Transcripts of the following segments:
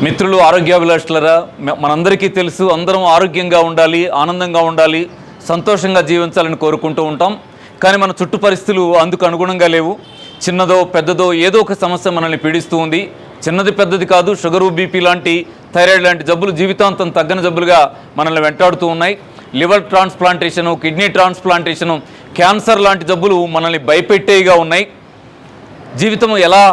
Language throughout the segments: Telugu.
మిత్రులు ఆరోగ్యాభిలాషులరా, మనందరికీ తెలుసు అందరం ఆరోగ్యంగా ఉండాలి, ఆనందంగా ఉండాలి, సంతోషంగా జీవించాలని కోరుకుంటూ ఉంటాం. కానీ మన చుట్టూ పరిస్థితులు అందుకు అనుగుణంగా లేవు. చిన్నదో పెద్దదో ఏదో ఒక సమస్య మనల్ని పీడిస్తూ ఉంది. చిన్నది పెద్దది కాదు, షుగరు, బీపీ లాంటి, థైరాయిడ్ లాంటి జబ్బులు జీవితాంతం తగ్గని జబ్బులుగా మనల్ని వెంటాడుతూ ఉన్నాయి. Liver transplantation, kidney transplantation, cancer లాంటి జబ్బులు మనల్ని భయపెట్టేగా ఉన్నాయి. జీవితం ఎలా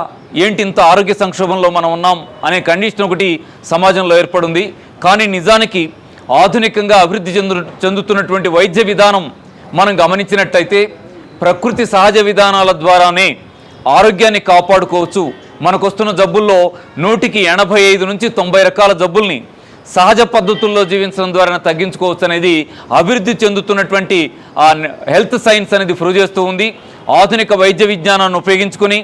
ఏంటి ఇంత ఆరోగ్య సంక్షోభంలో మనం ఉన్నాం అనే కండిషన్ ఒకటి సమాజంలో ఏర్పడింది. కానీ నిజానికి ఆధునికంగా అభివృద్ధి చెందుతున్నటువంటి వైద్య విధానం మనం గమనించినట్టయితే ప్రకృతి సహజ విధానాల ద్వారానే ఆరోగ్యాన్ని కాపాడుకోవచ్చు. మనకొస్తున్న జబ్బుల్లో 185 నుంచి 90 రకాల జబ్బుల్ని సహజ పద్ధతుల్లో జీవించడం ద్వారా తగ్గించుకోవచ్చు అనేది అభివృద్ధి చెందుతున్నటువంటి హెల్త్ సైన్స్ అనేది ప్రూవ్ చేస్తూ ఉంది. ఆధునిక వైద్య విజ్ఞానాన్ని ఉపయోగించుకొని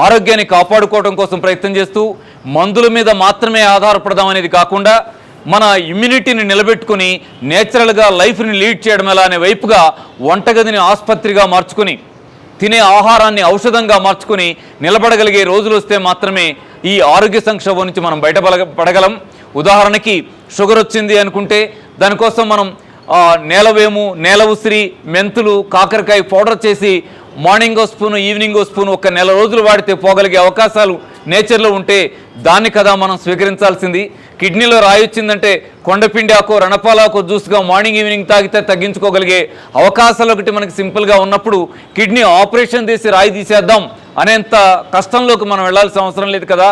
ఆరోగ్యాన్ని కాపాడుకోవడం కోసం ప్రయత్నం చేస్తూ మందుల మీద మాత్రమే ఆధారపడదాం అనేది కాకుండా మన ఇమ్యూనిటీని నిలబెట్టుకుని నేచురల్గా లైఫ్ని లీడ్ చేయడం ఎలా అనే వైపుగా వంటగదిని ఆసుపత్రిగా మార్చుకుని తినే ఆహారాన్ని ఔషధంగా మార్చుకుని నిలబడగలిగే రోజులు వస్తే మాత్రమే ఈ ఆరోగ్య సంక్షోభం నుంచి మనం బయటపడగలం. ఉదాహరణకి షుగర్ వచ్చింది అనుకుంటే దానికోసం మనం నేలవేము, నేల ఉసిరి, మెంతులు, కాకరకాయ పౌడర్ చేసి మార్నింగ్ ఓ స్పూను, ఈవినింగ్ ఓ స్పూను ఒక నెల రోజులు వాడితే పోగలిగే అవకాశాలు నేచర్లో ఉంటే దాన్ని కదా మనం స్వీకరించాల్సింది. కిడ్నీలో రాయి వచ్చిందంటే కొండపిండి ఆకు, రణపాలాకు జ్యూస్గా మార్నింగ్ ఈవినింగ్ తాగితే తగ్గించుకోగలిగే అవకాశాలు ఒకటి మనకి సింపుల్గా ఉన్నప్పుడు కిడ్నీ ఆపరేషన్ చేసి రాయి తీసేద్దాం అనేంత కష్టంలోకి మనం వెళ్లాల్సిన అవసరం లేదు కదా.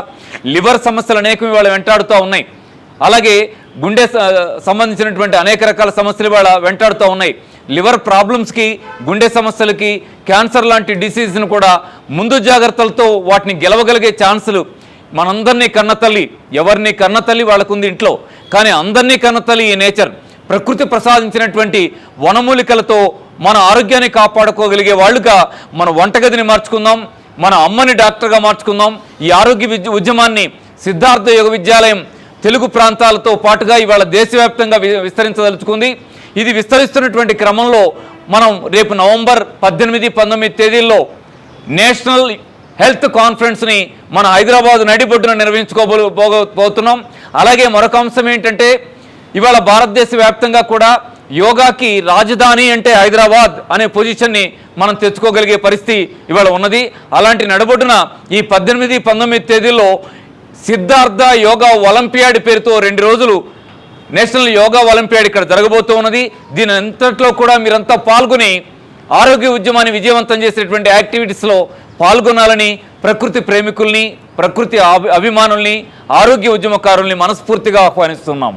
లివర్ సమస్యలు అనేకం ఇవాళ వెంటాడుతూ ఉన్నాయి. అలాగే గుండె సంబంధించినటువంటి అనేక రకాల సమస్యలు ఇవాళ వెంటాడుతూ ఉన్నాయి. లివర్ ప్రాబ్లమ్స్కి, గుండె సమస్యలకి, క్యాన్సర్ లాంటి డిసీజ్ను కూడా ముందు జాగ్రత్తలతో వాటిని గెలవగలిగే ఛాన్సులు మనందరినీ కన్నతల్లి, ఎవరిని కన్నతల్లి వాళ్ళకుంది ఇంట్లో, కానీ అందరినీ కన్నతల్లి ఈ నేచర్ ప్రకృతి ప్రసాదించినటువంటి వనమూలికలతో మన ఆరోగ్యాన్ని కాపాడుకోగలిగే వాళ్ళుగా మన వంటగదిని మార్చుకుందాం, మన అమ్మని డాక్టర్గా మార్చుకుందాం. ఈ ఆరోగ్య ఉద్యమాన్ని సిద్ధార్థ యోగ విద్యాలయం తెలుగు ప్రాంతాలతో పాటుగా ఇవాళ దేశవ్యాప్తంగా విస్తరించదలుచుకుంది. ఇది విస్తరిస్తున్నటువంటి క్రమంలో మనం రేపు నవంబర్ 18, 19 తేదీల్లో నేషనల్ హెల్త్ కాన్ఫరెన్స్ని మన హైదరాబాద్ నడిబొడ్డున నిర్వహించుకోబోతున్నాం. అలాగే మరొక అంశం ఏంటంటే ఇవాళ భారతదేశ వ్యాప్తంగా కూడా యోగాకి రాజధాని అంటే హైదరాబాద్ అనే పొజిషన్ని మనం తెచ్చుకోగలిగే పరిస్థితి ఇవాళ ఉన్నది. అలాంటి నడిబొడ్డున ఈ 18, 19 తేదీల్లో సిద్ధార్థ యోగా ఒలింపియాడ్ పేరుతో 2 రోజులు నేషనల్ యోగా ఒలింపియాడ్ ఇక్కడ జరగబోతూ ఉన్నది. దీని అంతట్లో కూడా మీరంతా పాల్గొని ఆరోగ్య ఉద్యమాన్ని విజయవంతం చేసేటువంటి యాక్టివిటీస్లో పాల్గొనాలని ప్రకృతి ప్రేమికుల్ని, ప్రకృతి అభిమానుల్ని, ఆరోగ్య ఉద్యమకారుల్ని మనస్ఫూర్తిగా ఆహ్వానిస్తున్నాం.